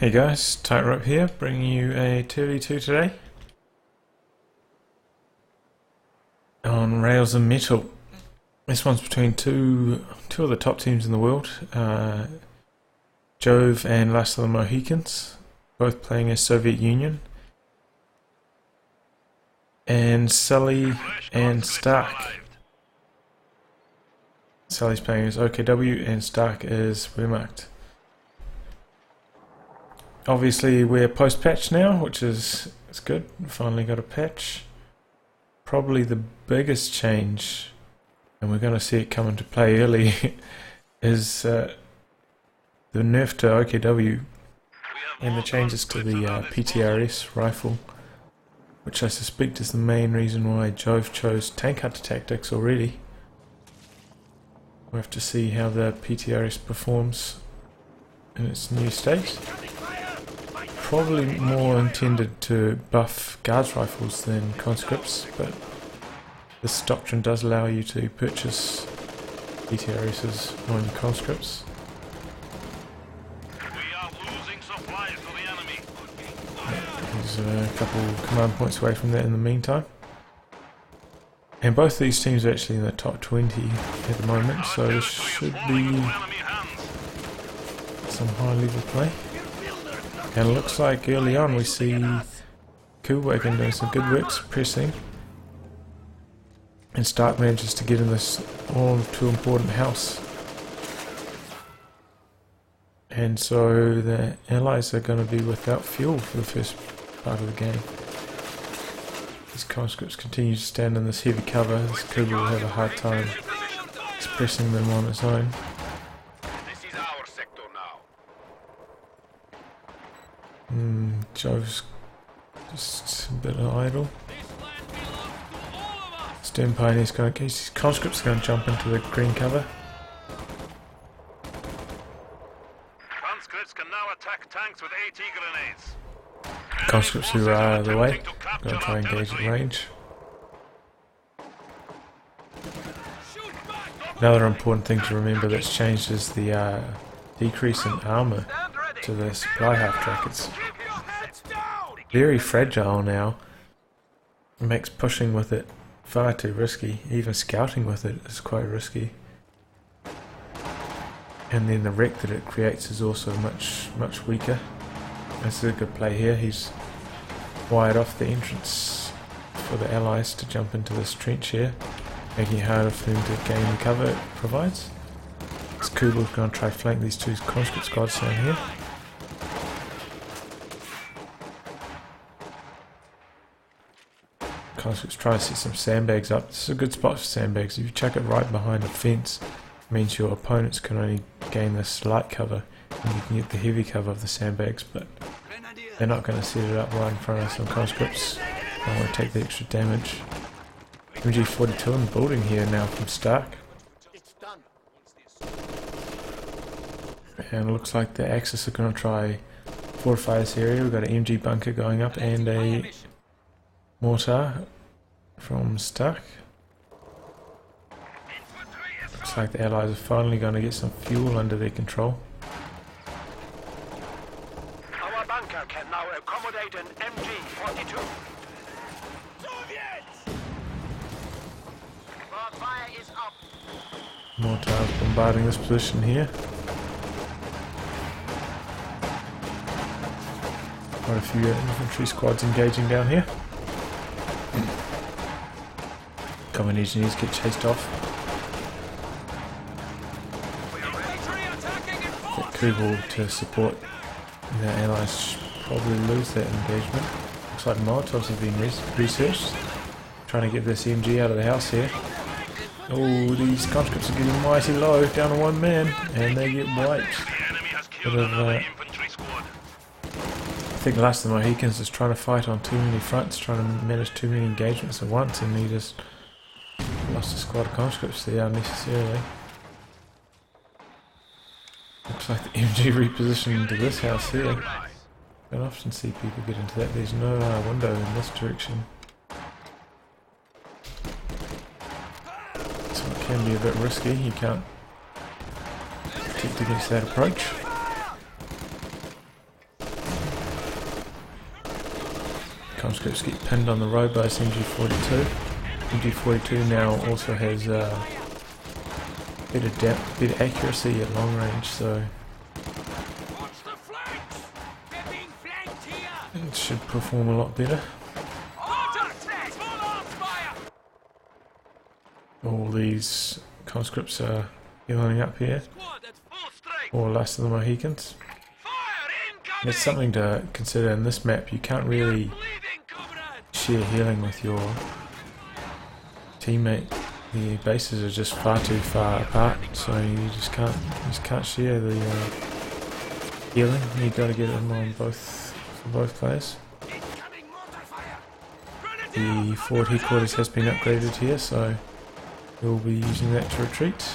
Hey guys, Tightrope here, bringing you a 2v2 today on Rails and Metal. This one's between two of the top teams in the world, Jove and Last of the Mohicans, both playing as Soviet Union, and Sully and Stark. Sully's playing as OKW and Stark is Wehrmacht. Obviously we're post-patch now, which is good. We finally got a patch. Probably the biggest change, and we're going to see it come into play early, is the nerf to OKW and the changes to the PTRS rifle, which I suspect is the main reason why Jove chose tank hunter tactics already. We'll have to see how the PTRS performs in its new state. Probably more intended to buff guards rifles than conscripts, but this doctrine does allow you to purchase PTRSs on conscripts. There's a couple command points away from that in the meantime. And both these teams are actually in the top 20 at the moment, so this should be some high level play. And it looks like early on we see COH2 doing some good work suppressing, and Stark manages to get in this all too important house. And so the allies are going to be without fuel for the first part of the game. These conscripts continue to stand in this heavy cover. This COH2 will have a hard time suppressing them on its own. Jove's just a bit idle. Stern Pioneer's going to, his conscripts are going to jump into the green cover. Conscripts can now attack tanks with AT grenades. Conscripts who are out of the way, going to try and engage at range. Another important thing to remember that's changed is the decrease in armour to the supply half-track. It's very fragile now. It makes pushing with it far too risky. Even scouting with it is quite risky. And then the wreck that it creates is also much weaker. This is a good play here. He's wired off the entrance for the allies to jump into this trench here, making it harder for them to gain the cover it provides. This COH2 is going to try to flank these two conscript squads down here. Conscripts try to set some sandbags up. This is a good spot for sandbags. If you chuck it right behind a fence, it means your opponents can only gain this light cover and you can get the heavy cover of the sandbags, but they're not going to set it up right in front of some conscripts. They won't take the extra damage. MG42 in the building here now from Stark. And it looks like the Axis are going to try fortify this area. We've got an MG bunker going up and a mortar from Stark. Looks like the allies are finally going to get some fuel under their control. Our bunker can now accommodate an MG42. Fire is up. Mortars bombarding this position here. Quite a few infantry squads engaging down here. Common engineers get chased off. Get COH2 to support the allies probably lose that engagement. Looks like Molotovs have been researched. Trying to get this MG out of the house here. Oh, these conscripts are getting mighty low, down to one man, and they get wiped. I think Last of the Mohicans is trying to fight on too many fronts, trying to manage too many engagements at once, and he just lost a squad of conscripts there unnecessarily. Looks like the MG repositioned into this house here. I don't often see people get into that. There's no window in this direction. So it can be a bit risky. You can't protect against that approach. conscripts get pinned on the road by this MG42. MG42 now also has better accuracy at long range, so it should perform a lot better. All these conscripts are healing up here, or last of the Mohicans. It's something to consider in this map. You can't really share healing with your teammate. The bases are just far too far apart, so you just can't share the healing. You've got to get them on for both players. The forward headquarters has been upgraded here, so we'll be using that to retreat.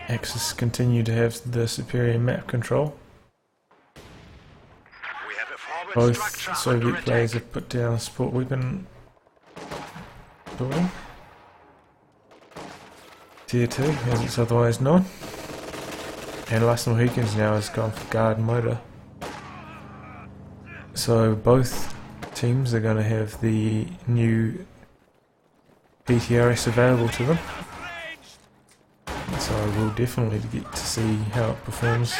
Axis continue to have the superior map control. Both Soviet players have put down a support weapon building. Tier 2, as it's otherwise known. And Last Mohicans now has gone for guard motor. So both teams are going to have the new PTRS available to them. So we'll definitely get to see how it performs.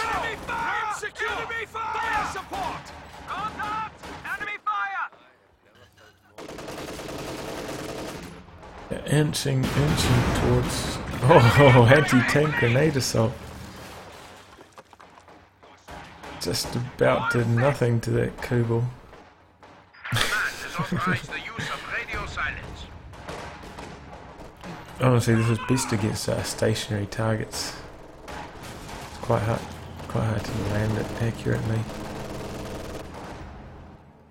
Inching towards... Oh, anti-tank grenade assault. Just about did nothing to that Kugel. Honestly, this was best against stationary targets. It's quite hard to land it accurately.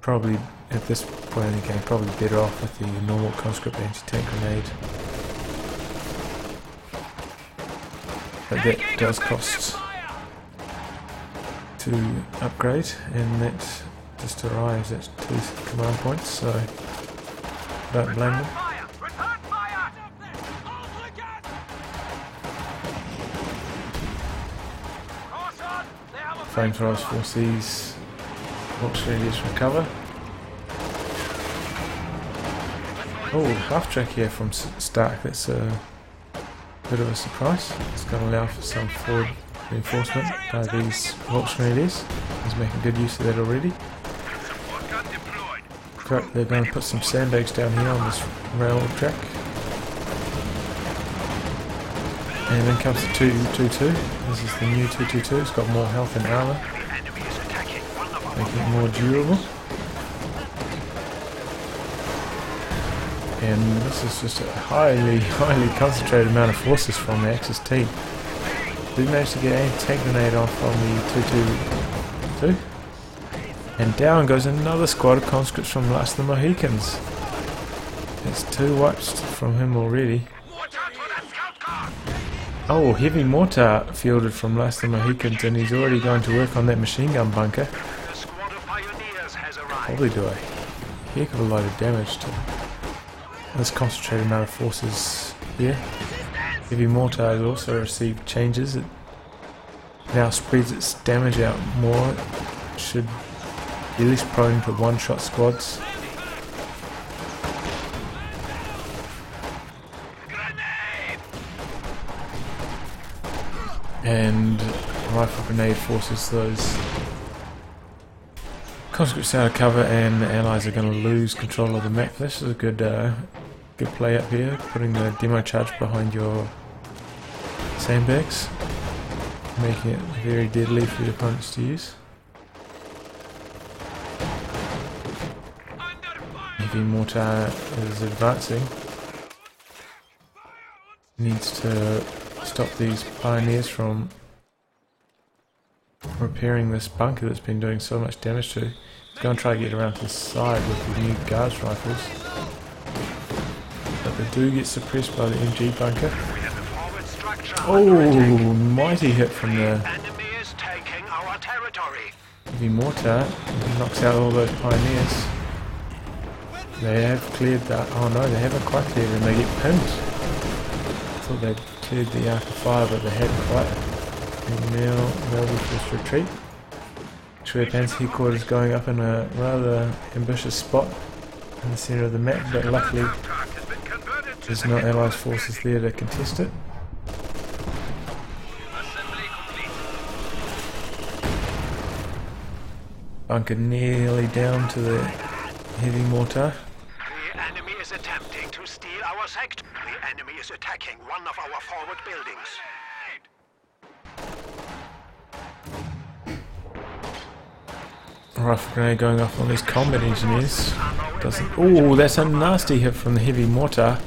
Probably at this point in the game, probably better off with the normal conscript anti-tank grenade. But that does cost to upgrade, and that just arrives at 2 command points, so don't blame them. Flamethrowers force these auxiliaries from cover. Oh, half track here from Stark, that's a bit of a surprise. It's going to allow for some forward reinforcement by these auxiliaries. He's making good use of that already. Correct, they're going to put some sandbags down here on this rail track. And then comes the 222. This is the new 222. It's got more health and armour, making it more durable. And this is just a highly concentrated amount of forces from the Axis team. We managed to get a tank grenade off on the 222. And down goes another squad of conscripts from Last of the Mohicans. It's 2 wipes from him already. Oh, heavy mortar fielded from Last of the Mohicans, and he's already going to work on that machine gun bunker. Probably do a heck of a lot of damage to this concentrated amount of forces here. Heavy mortar has also received changes. It now spreads its damage out more. It should be less prone to one-shot squads. And rifle grenade forces those conscripts out of cover, and the allies are going to lose control of the map. This is a good play up here, putting the demo charge behind your sandbags, making it very deadly for your opponents to use. Heavy mortar is advancing. Needs to stop these pioneers from repairing this bunker that's been doing so much damage to. He's going to try to get around to the side with the new guards rifles. But they do get suppressed by the MG bunker. Oh, mighty hit from the heavy mortar. Knocks out all those pioneers. They have cleared that. Oh no, they haven't quite cleared, and they get pinned. I thought they'd cleared the arc of fire, but they hadn't quite. And now they'll be forced to retreat. Schwerpan's headquarters going up in a rather ambitious spot in the centre of the map, but luckily there's no Allies forces there to contest it. Bunker nearly down to the heavy mortar. The enemy is attempting to steal our sector. The enemy is attacking one of our forward buildings. Rifle grenade going off on these combat engineers. Doesn't. Oh, that's a nasty hit from the heavy mortar.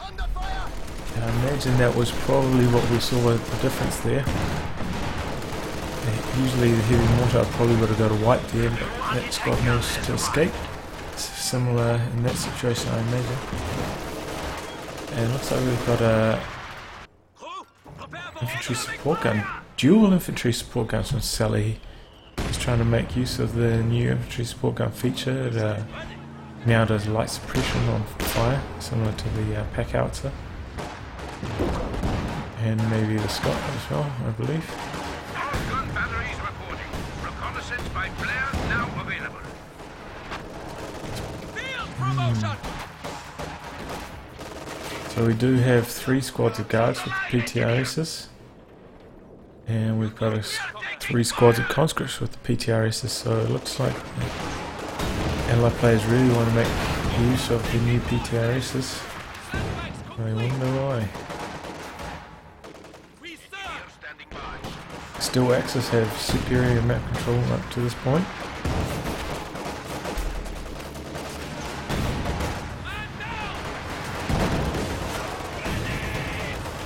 I imagine that was probably what we saw with the difference there. Usually the heavy mortar probably would have got a white there, but that squad managed to escape. It's similar in that situation, I imagine. And it looks like we've got a infantry support gun. Dual infantry support guns from Sully. He's trying to make use of the new infantry support gun feature. It now does light suppression on fire, similar to the pack howitzer. And maybe the Scott as well, I believe. Gun batteries reporting. Reconnaissance by Blair now available. Field promotion! So we do have 3 squads of guards with the PTRSs. And we've got 3 squads of conscripts with the PTRSs, so it looks like Allied players really want to make use of the new PTRSs. I wonder why. Still Axis have superior map control up to this point.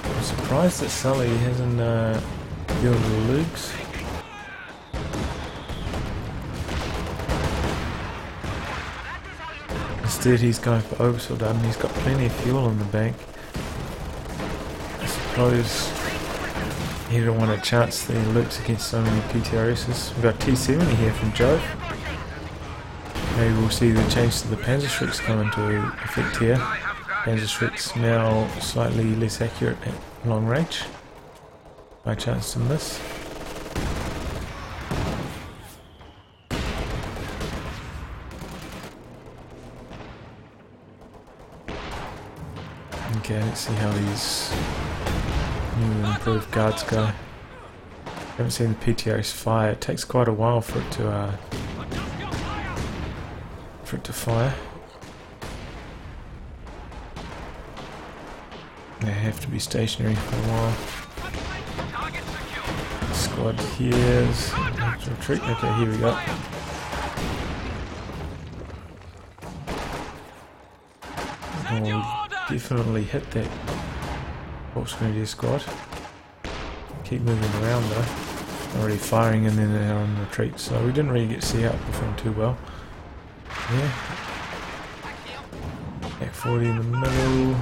I'm surprised that Sully hasn't fielded the Luke's. Instead he's going for Oversoldat and he's got plenty of fuel in the bank. I suppose he didn't want to chance the Lukes against so many PTRSs. We've got T70 here from Jove. Maybe we'll see the change to the Panzerschrecks come into effect here. Panzerschrecks now slightly less accurate at long range. By chance to miss. Okay, let's see how these new and improved guards go. Haven't seen the PTRS fire. It takes quite a while for it to fire. They have to be stationary for a while. Squad here's retreat. Okay, here we go. Oh, definitely hit that Corpse Grenadier squad. Keep moving around though. Already firing and then they're on retreat, so we didn't really get to see how it performed too well. Yeah. Back 40 in the middle.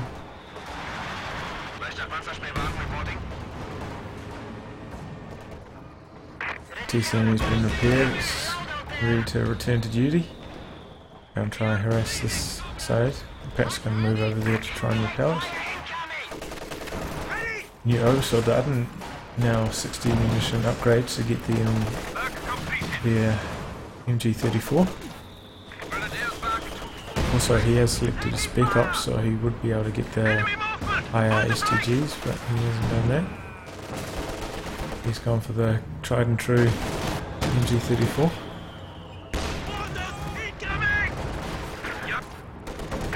T-70's been repaired, it's ready to return to duty. Going to try and harass this side. Perhaps going to move over there to try and repel it. New Oversoldat and now 60 munition upgrades to get the MG34. Also he has selected a Spec Ops, so he would be able to get the IR STGs, but he hasn't done that. He's gone for the tried and true MG34.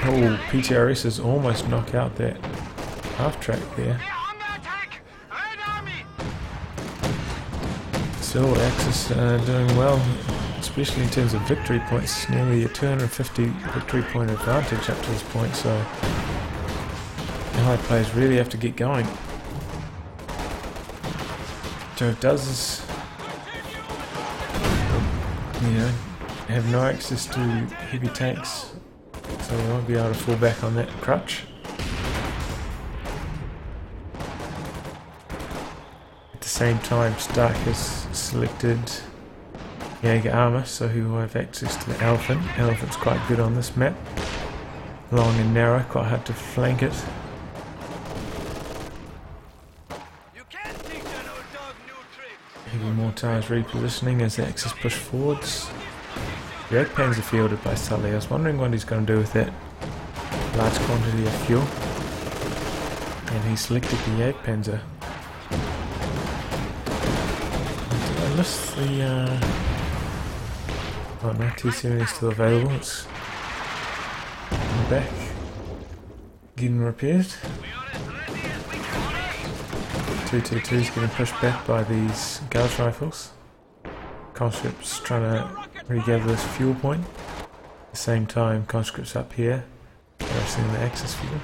Oh, PTRS has almost knocked out that half track there. Still Axis doing well, especially in terms of victory points. Nearly a 250 victory point advantage up to this point, so Allied players really have to get going. Jove does, have no access to heavy tanks, so they won't be able to fall back on that crutch. At the same time, Stark has selected Jaeger armor, so he will have access to the Elephant. Elephant's quite good on this map. Long and narrow, quite hard to flank it. Heavy mortars repositioning as the Axis push forwards. The Jagdpanzer are fielded by Sully. I was wondering what he's going to do with that large quantity of fuel. And he selected the Jagdpanzer. Did I miss the... Oh no, T-70 is still available. It's in the back. Getting repaired. 222 is getting pushed back by these Gauss rifles. Conscripts trying to regather this fuel point. At the same time, conscripts up here garrisoning the Axis fuel.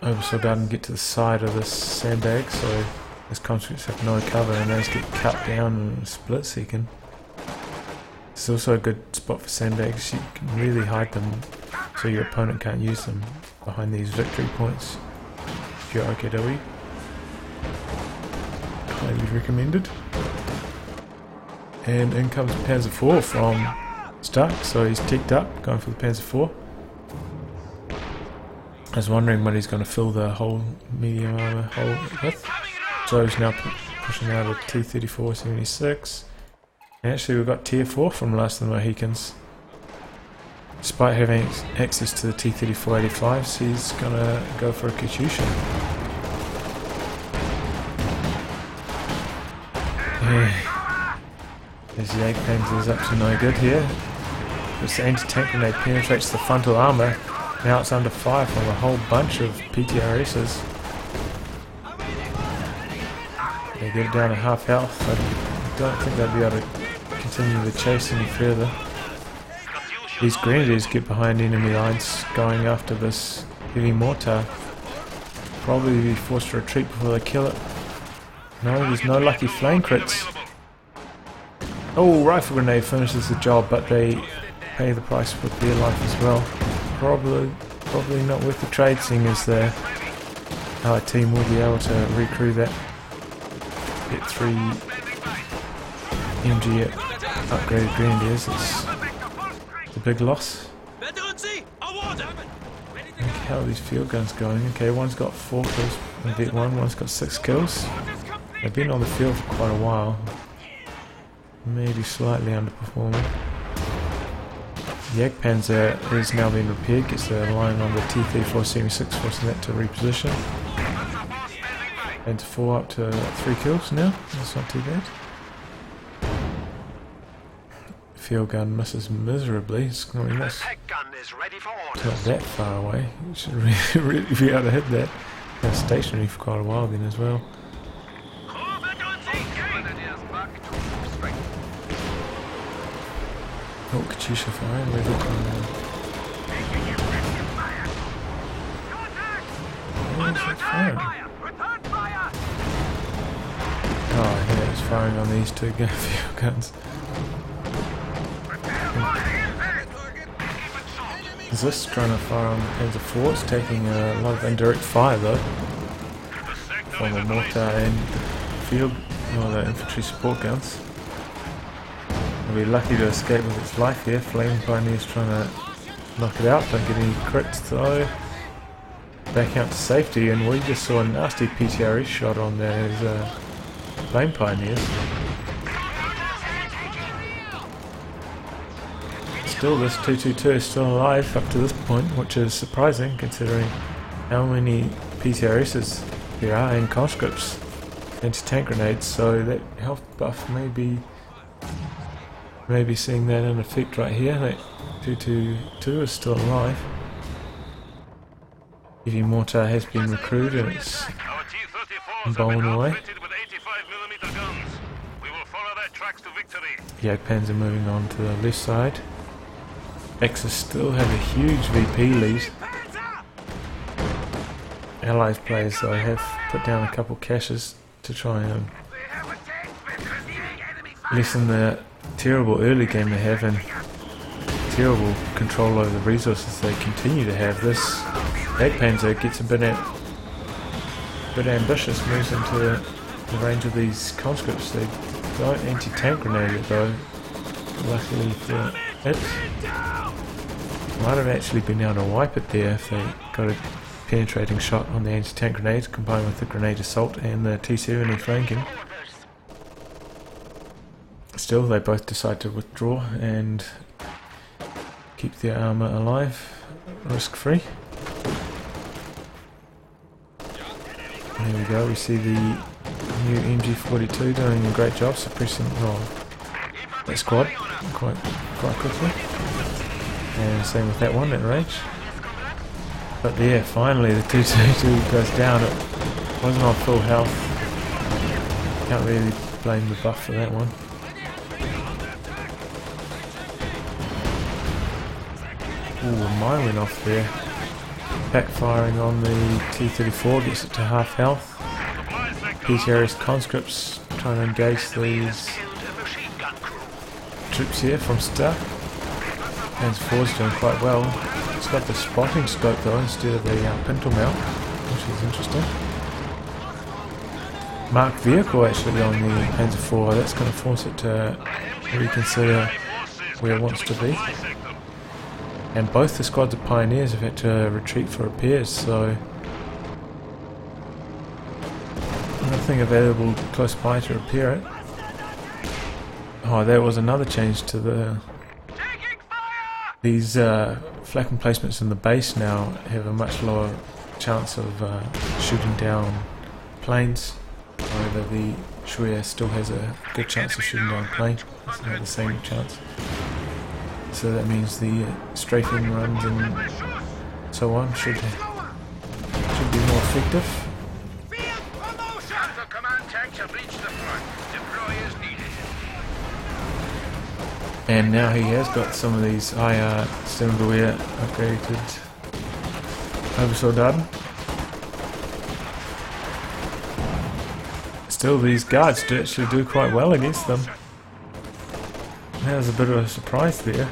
Oversaw doesn't get to the side of this sandbag, so these conscripts have no cover and those get cut down in a split second. It's also a good spot for sandbags. You can really hide them so your opponent can't use them behind these victory points. If you're OKW, highly recommended. And in comes Panzer IV from Stark, so he's ticked up, going for the Panzer IV. I was wondering what he's going to fill the whole medium armour hole with. Jove's now pushing out a T-34-76. And actually we've got tier 4 from Last of the Mohicans. Despite having access to the T-34-85s, he's going to go for a Katyusha. Yeah. His Jagdpanzer is up to no good here. This anti-tank grenade penetrates the frontal armour. Now it's under fire from a whole bunch of PTRSs. They get it down to half health. I don't think they'll be able to continue the chase any further. These grenadiers get behind enemy lines going after this heavy mortar. Probably be forced to retreat before they kill it. No, there's no lucky flame crits. Oh, rifle grenade finishes the job, but they pay the price with their life as well. Probably not worth the trade, seeing as the Allied team will be able to recrew that. Get 3 MG upgraded grenadiers. It's a big loss. Look how these field guns going. Okay, one's got 4 kills in Vet 1, one's got 6 kills. They've been on the field for quite a while. Maybe slightly underperforming. The Jagdpanzer is now being repaired, gets the line on the T-34-76, forcing that to reposition. And to 4 up to 3 kills now, that's not too bad. Field gun misses miserably, it's not that far away. You should really be able to hit that. It's stationary for quite a while then as well. Oh, Katyusha firing, we're looking Oh yeah, it's firing on these 2 field guns. Is this trying to fire on the Panzer IV? It's taking a lot of indirect fire though from the mortar and field, the infantry support guns. We'll be lucky to escape with its life here. Flame Pioneer's trying to knock it out, don't get any crits though. Back out to safety, and we just saw a nasty PTRS shot on those Flame Pioneers. Still, this 222 is still alive up to this point, which is surprising considering how many PTRSs there are in conscripts anti-tank grenades, so that health buff may be seeing that in effect right here. That 222 is still alive. Heavy mortar has been recruited and it's bowling away. Jagdpanzer moving on to the left side. Axis still have a huge VP lead. Allies players though have put down a couple caches to try and lessen the terrible early game they have and terrible control over the resources they continue to have. This Jagdpanzer gets a bit ambitious, moves into the range of these conscripts. They don't anti-tank grenade it though, luckily for it. Might have actually been able to wipe it there if they got a penetrating shot on the anti-tank grenades combined with the grenade assault and the T-70 flanking. Still, they both decide to withdraw and keep their armour alive, risk-free. There we go, we see the new MG42 doing a great job suppressing that squad quite quickly. And same with that one at range. But yeah, finally the 222 goes down. It wasn't on full health. Can't really blame the buff for that one. Ooh, a mine went off there. Backfiring on the T-34 gets it to half health. PTRS conscripts trying to engage these troops here from start. And Ford's doing quite well. It's got the spotting scope though instead of the pintle mount, which is interesting. Marked vehicle actually on the Panzer IV. That's going to force it to reconsider where it wants to be. And both the squads of pioneers have had to retreat for repairs, so nothing available close by to repair it. Oh, there was another change to these flak emplacements in the base now have a much lower chance of shooting down planes. However, the Shuya still has a good chance of shooting down a plane. It's not the same chance. So that means the strafing runs and so on should be more effective. And now he has got some of these IR Stimberware upgraded Oversoldaten. Still, these guards actually do quite well against them. That was a bit of a surprise there.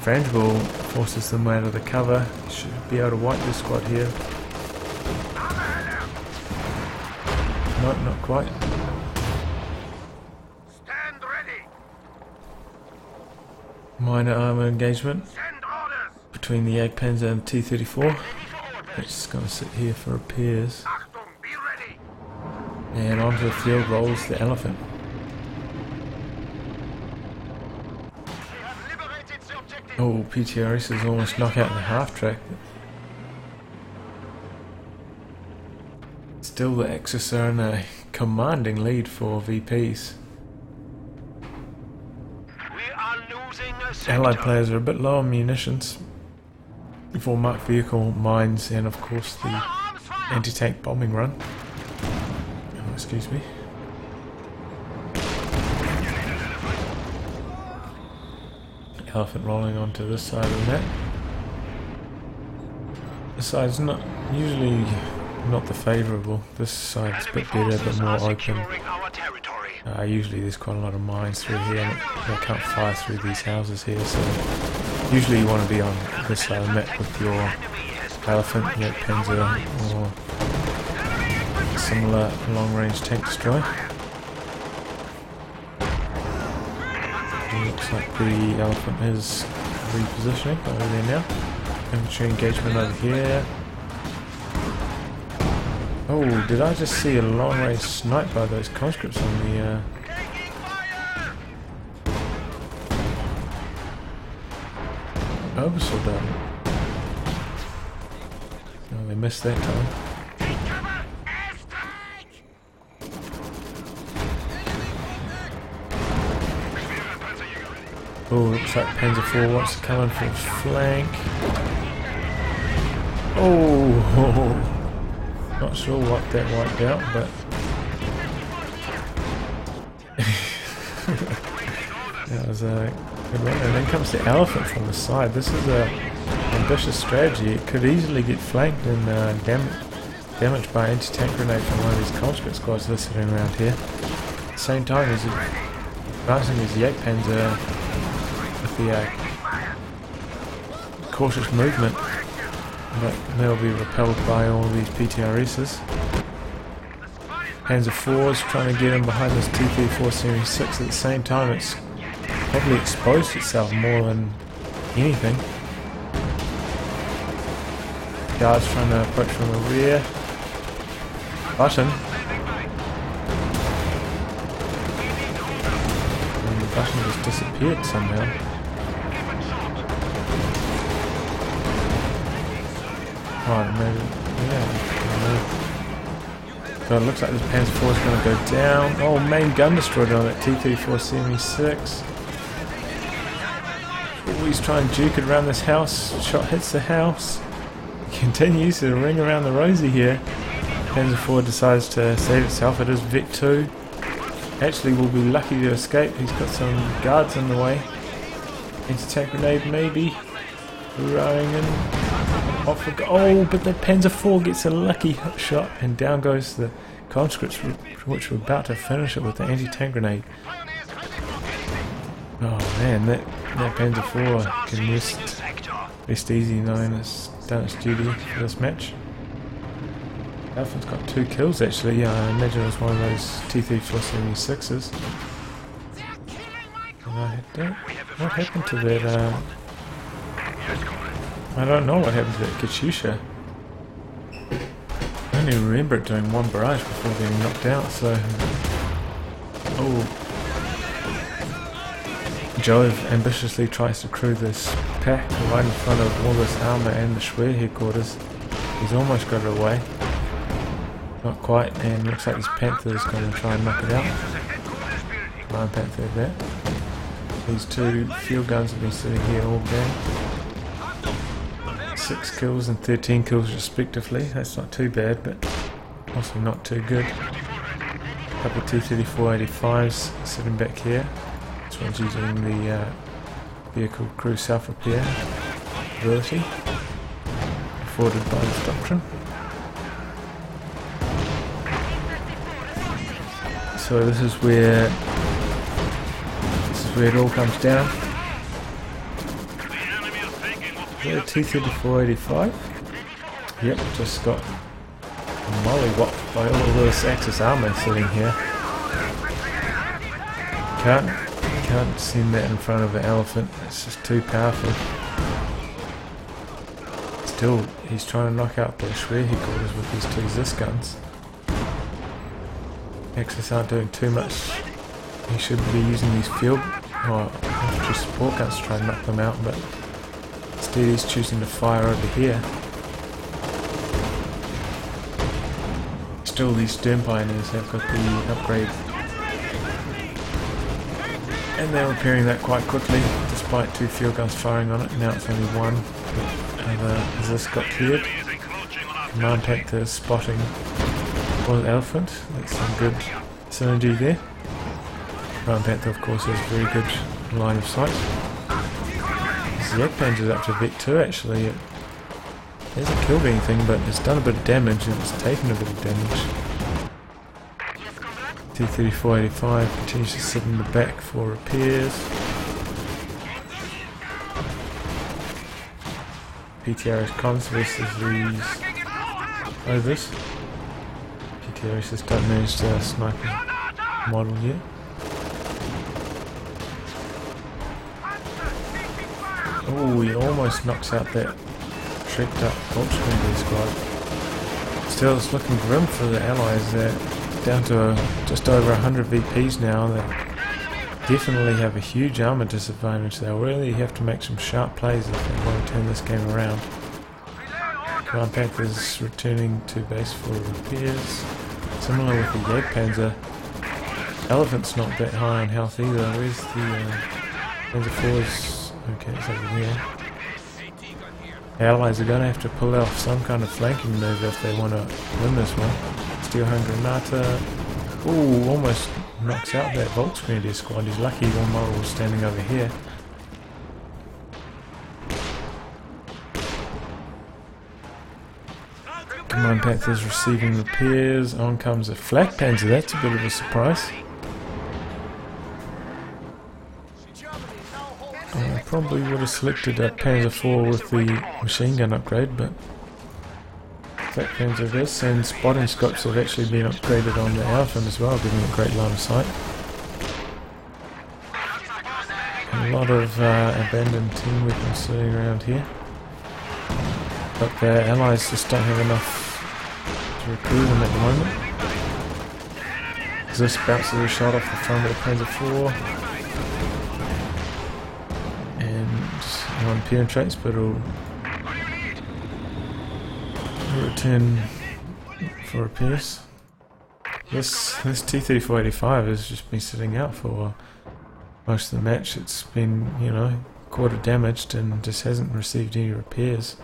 Frangible forces them out of the cover. Should be able to wipe this squad here. Nope, not quite. Stand ready. Minor armour engagement between the Jagdpanzer and the T-34. It's just going to sit here for repairs. And onto the field rolls the Elephant. Oh, PTRS is almost knocked out in the half-track. Still, the Axis are in a commanding lead for VPs. Allied players are a bit low on munitions for marked vehicle, mines, and of course the anti-tank bombing run. Oh, excuse me. Elephant rolling onto this side of the map. This side's not usually not the favourable. This side's a bit better, a bit more open. Usually there's quite a lot of mines through here. They can't fire through these houses here, so usually you want to be on this side of the map with your Elephant, Jagdpanzer, or similar long-range tank destroyer. Looks like the Elephant is repositioning over there now. Infantry engagement over here. Oh, did I just see a long-range snipe by those conscripts on the Oversoldaten? Oh, they missed that time. Oh, looks like Panzer IV wants to come in for a flank. Oh, not sure what that wiped out, but that was a good one. And then comes the Elephant from the side. This is a ambitious strategy. It could easily get flanked and damaged by an anti-tank grenade from one of these conscript squads that are sitting around here. At the same time, he's advancing his Jagdpanzer with the cautious movement, but they'll be repelled by all these PTRSs. Panzer IV's trying to get in behind this T-34 Series 6. At the same time, it's probably exposed itself more than anything. guards trying to approach from the rear. Button. And the button just disappeared somehow. Oh, maybe. Yeah. So it looks like this Panzer IV is going to go down. Oh, main gun destroyed on that T-34 CME-6. He's trying to juke it around this house. Shot hits the house. Continues to ring around the rosy here. Panzer IV decides to save itself. It is Vic 2. Actually will be lucky to escape. He's got some guards in the way. Anti-tank grenade maybe. Rowing in. Off we go. Oh, but the Panzer IV gets a lucky shot and down goes the conscripts, which were about to finish it with the anti-tank grenade. Oh man, that Panzer IV can rest easy knowing it's done its duty for this match. Alpha's got 2 kills actually. Yeah, I imagine it was one of those T-34 CME-6s. What happened to that? I don't know what happened to that Katyusha. I only remember it doing one barrage before getting knocked out, so... Oh. Jove ambitiously tries to crew this pack right in front of all this armour and the Schwer headquarters. He's almost got it away. Not quite, and looks like this Panther is going to try and knock it out. Command Panther at that. These 2 field guns have been sitting here all game. 6 kills and 13 kills respectively. That's not too bad, but also not too good. A couple of T-34-85s sitting back here. This one's using the vehicle crew self-repair ability afforded by this doctrine. So this is where it all comes down. T-34-85. Yep, just got mollywopped by all of this Axis armour sitting here. Can't send that in front of the elephant. It's just too powerful. Still, he's trying to knock out the Schwer headquarters with these 2 Zis guns. Axis aren't doing too much. He should be using these field infantry support guns to try and knock them out, but instead he's choosing to fire over here. Still, these Sturm Pioneers have got the upgrade, and they're repairing that quite quickly, despite 2 field guns firing on it. Now it's only 1, and as this got cleared, Command Panther spotting the elephant. That's some good synergy there. Command Panther, of course, has very good line of sight. The Jagdpanzer is up to Vic 2 actually. It hasn't killed anything, but it's done a bit of damage and it's taken a bit of damage. T-34-85 continues to sit in the back for repairs. PTRS comms versus these overs. PTRS just don't manage to snipe a model yet. Oh, he almost knocks out that shrieked up Volkswagen squad. Still, it's looking grim for the Allies. They're down to just over 100 VPs now. They definitely have a huge armour disadvantage. They'll really have to make some sharp plays if they want to turn this game around. Command Panther's returning to base for repairs. Similar with the Jagdpanzer. Elephant's not that high on health either. Where's the Panzer IV's? Okay, it's over here. The Allies are going to have to pull off some kind of flanking move if they want to win this one. Steelhand Granata. Ooh, almost knocks out that Volksgrenadier squad. He's lucky one model was standing over here. Command Panther's receiving repairs. On comes a Flak Panzer. That's a bit of a surprise. I probably would have selected a Panzer IV with the machine gun upgrade, but Flak Panzer this, and spotting scopes have actually been upgraded on the Elephant as well, giving it great line of sight. And a lot of abandoned team weapons sitting around here. but the allies just don't have enough to recruit them at the moment. This bounces a shot off the front of the Panzer IV, and one penetrates, but it'll return for repairs. This T-3485 has just been sitting out for most of the match. It's been, you know, quarter damaged and just hasn't received any repairs.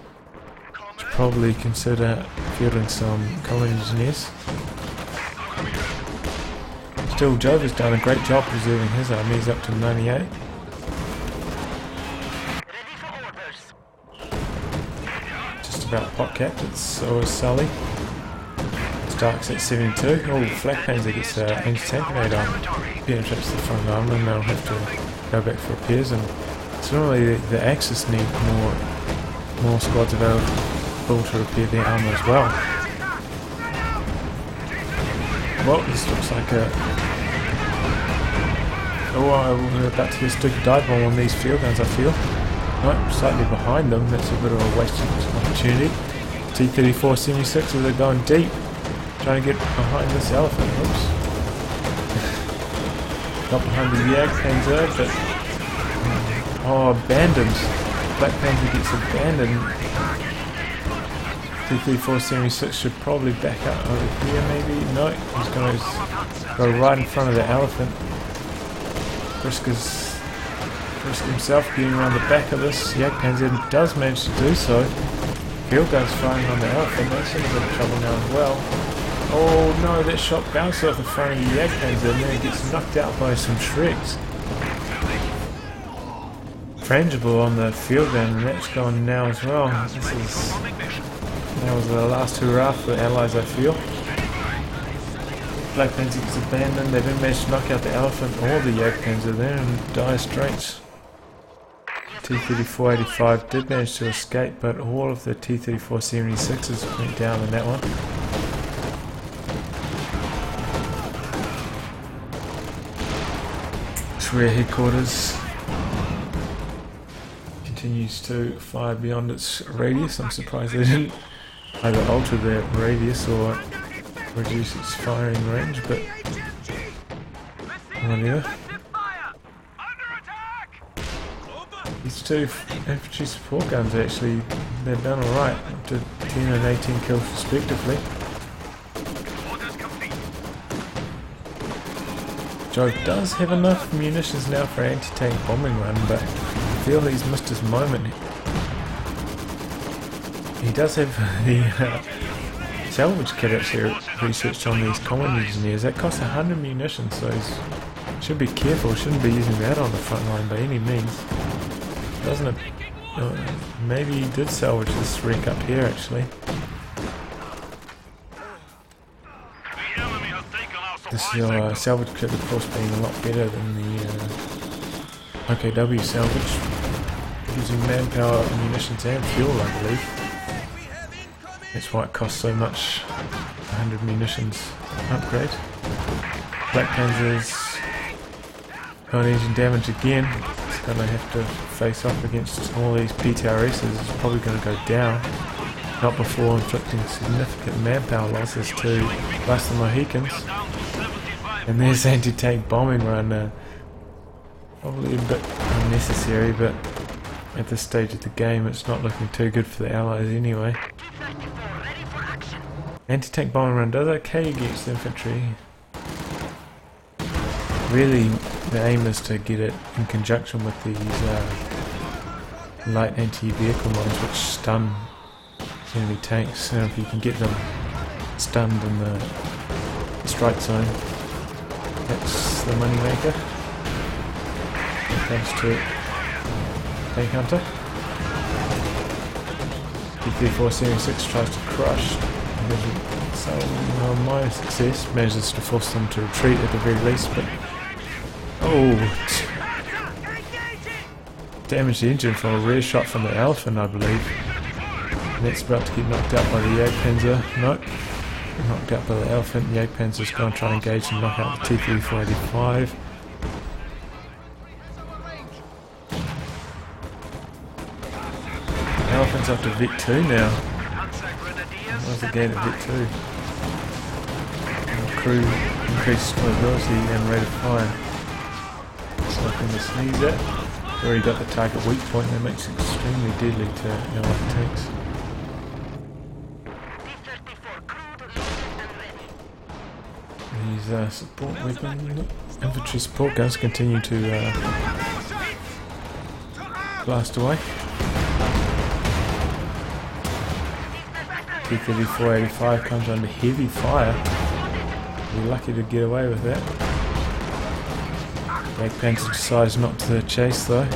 Should probably consider fielding some combat engineers. Still, Jove has done a great job preserving his army. He's up to 98. Just about pot capped. So is Sully. Stark's at 72. Oh, Flak Panzer gets anti-tank grenade on. Penetrates the front arm, and they'll have to go back for repairs. And similarly, the Axis need more squads available to repair their armour as well. Well, this looks like a... Oh, we're about to get a stupid dive bomb on these field guns, I feel. Nope, slightly behind them. That's a bit of a wasted opportunity. T-34 76, they're going deep. Trying to get behind this elephant. Oops. Not behind the Jagdpanzer, but... Oh, abandoned. Black Panzer gets abandoned. T-34 76 should probably back up over here, maybe. No, he's going to go right in front of the elephant. Risk himself getting around the back of this. Jagdpanzer does manage to do so. Field guns firing on the elephant. That's in a bit of trouble now as well. Oh no, that shot bounced off the front of the Jagdpanzer and then it gets knocked out by some Shreks. Frangible on the field gun, and that's gone now as well. That was the last hurrah for the Allies, I feel. Black Panzer gets abandoned. They didn't manage to knock out the elephant or the Jagdpanzer there in dire straits. T-3485 did manage to escape, but all of the T-34 76s went down in that one. Rear headquarters continues to fire beyond its radius. I'm surprised they didn't either alter their radius or reduce its firing range, but whatever. These two infantry support guns actually, they've done alright, up to 10 and 18 kills respectively. Jove does have enough munitions now for an anti-tank bombing run, but I feel he's missed his moment. He does have the salvage kit actually researched on these combat engineers. That costs 100 munitions, so he should be careful, shouldn't be using that on the front line by any means. Doesn't it? Maybe he did salvage this wreck up here actually. This salvage kit of course being a lot better than the OKW salvage, using manpower, munitions and fuel I believe. That's why it costs so much, 100 munitions upgrade. Black Panzer's got engine damage again. It's going to have to face off against all these PTRSs. It's probably going to go down. Not before inflicting significant manpower losses to the Mohicans. And there's anti-tank bombing run, probably a bit unnecessary, but at this stage of the game it's not looking too good for the Allies anyway. Anti-tank bombing run does okay against infantry. Really the aim is to get it in conjunction with these light anti-vehicle mines which stun enemy tanks, and if you can get them stunned in the strike zone, that's the money maker. Thanks to Tank Hunter. T-34 76 tries to crush, so minor success, manages to force them to retreat at the very least, but damaged the engine from a rear shot from the elephant I believe. And that's about to get knocked out by the Jagdpanzer. Nope. Knocked out by the elephant. The Jagdpanzer's going to try and engage and knock out the T-3485. The offense up to Vic 2 now. Where's the gate at Vic 2? Crew increased mobility and rate of fire. So I can sneeze at. Already got the target weak point that makes it extremely deadly to allied tanks. These support weapon infantry support guns continue to blast away. T-34-85 comes under heavy fire. We're lucky to get away with that. Jagdpanzer decides not to chase though.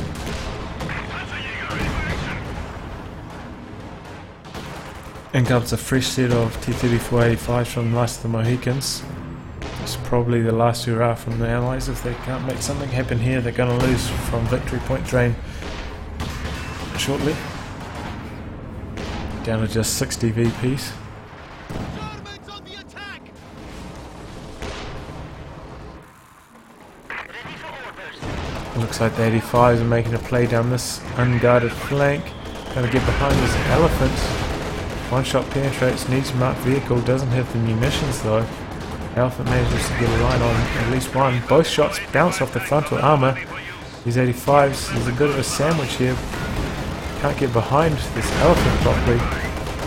In comes a fresh set of T-34-85s from the last of the Mohicans. It's probably the last hurrah from the Allies. If they can't make something happen here, they're going to lose from victory point drain shortly. Down to just 60 VPs. Looks like the 85s are making a play down this unguarded flank. Going to get behind this elephant. One shot penetrates, needs marked vehicle, doesn't have the munitions though. Elephant manages to get a line on at least one. Both shots bounce off the frontal armour. These 85s, there's a bit of a sandwich here. Can't get behind this elephant properly.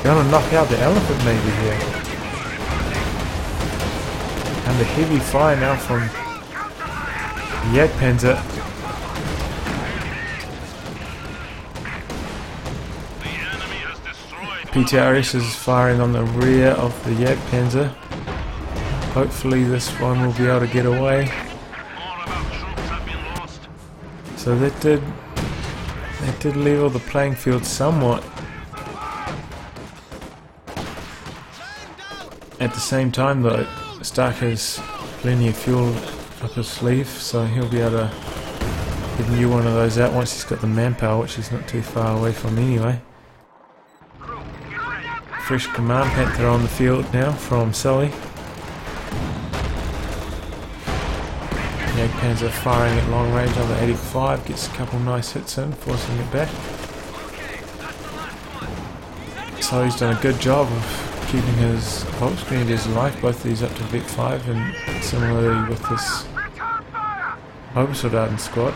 Gonna knock out the elephant maybe here. And the heavy fire now from the Jagdpanzer. PTRS is firing on the rear of the Jagdpanzer. Hopefully this one will be able to get away. So that did level the playing field somewhat. At the same time though, Stark has plenty of fuel up his sleeve, so he'll be able to get a new one of those out once he's got the manpower, which he's not too far away from anyway. Fresh command panther on the field now from Sully. Jagdpanzer firing at long range on the 85, gets a couple nice hits in, forcing it back. So he's done a good job of keeping his Volksgrenadiers alive, both of these up to Vic 5, and similarly with this Obersoldaten squad.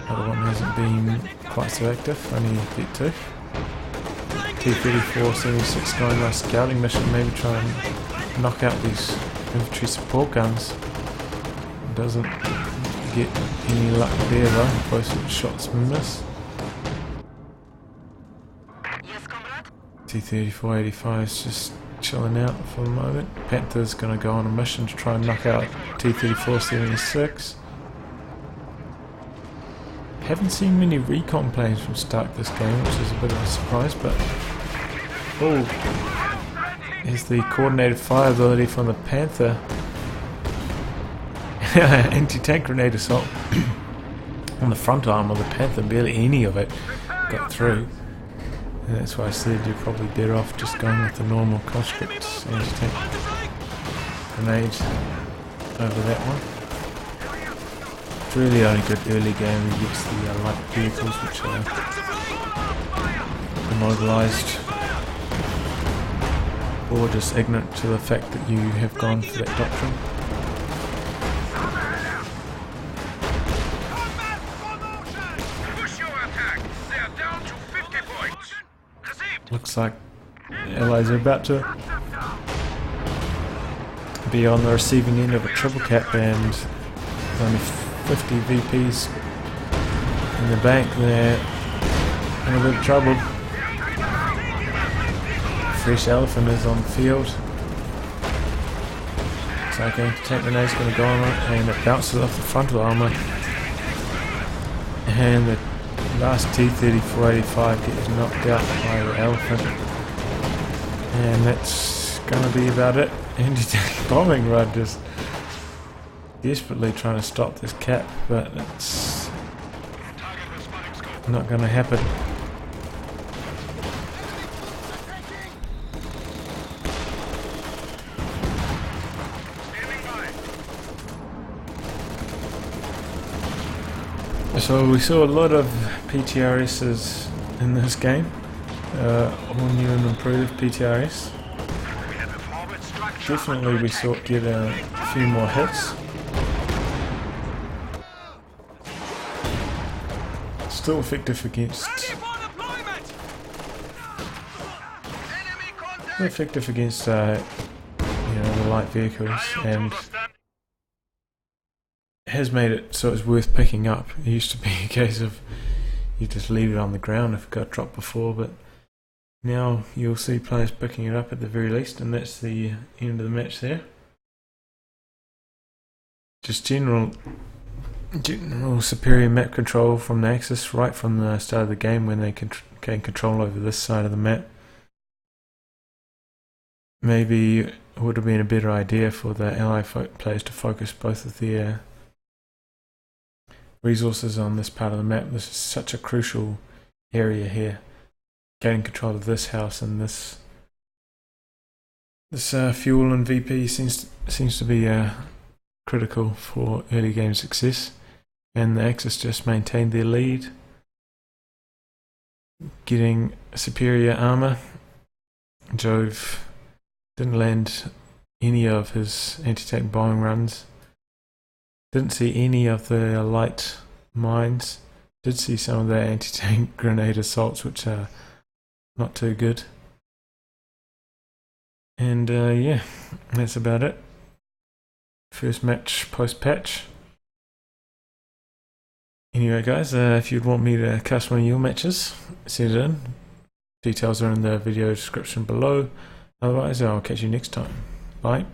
Other one hasn't been quite so active, only Vic 2. T-34-76 going on a scouting mission, maybe try and knock out these infantry support guns. Doesn't get any luck there though, both shots miss. T-34-85 is just chilling out for the moment. Panther's going to go on a mission to try and knock out T-34-76. Haven't seen many recon planes from Stark this game, which is a bit of a surprise, but oh, here's the coordinated fire ability from the Panther. Anti-tank grenade assault on the front arm of the Panther, barely any of it got through. And that's why I said you're probably better off just going with the normal conscript anti-tank grenade over that one. It's really only good early game against the light vehicles which are immobilised or just ignorant to the fact that you have gone for that doctrine. Looks like the Allies are about to be on the receiving end of a triple cap, and only 50 VPs in the bank. They're in a bit of trouble. Fresh elephant is on the field. Looks like anti-tank grenade's going to go on it, and it bounces off the frontal armour. And the last T-34-85 gets knocked out by the elephant. And that's going to be about it. Anti-tank bombing run just desperately trying to stop this cap, but it's not going to happen. So we saw a lot of PTRSs in this game, all new and improved PTRS. Definitely we saw get a few more hits. Still effective against the light vehicles, and has made it so it's worth picking up. It used to be a case of you just leave it on the ground if it got dropped before, but now you'll see players picking it up at the very least, and that's the end of the match there. Just general superior map control from the Axis right from the start of the game, when they can gain control over this side of the map. Maybe it would have been a better idea for the Ally players to focus both of their resources on this part of the map. This is such a crucial area here. Gaining control of this house and this fuel and VP seems to be critical for early game success. And the Axis just maintained their lead, getting superior armor. Jove didn't land any of his anti-tank bombing runs. Didn't see any of the light mines. Did see some of the anti-tank grenade assaults, which are not too good. And yeah, that's about it. First match post-patch. Anyway guys, if you'd want me to cast one of your matches, send it in. Details are in the video description below. Otherwise, I'll catch you next time. Bye.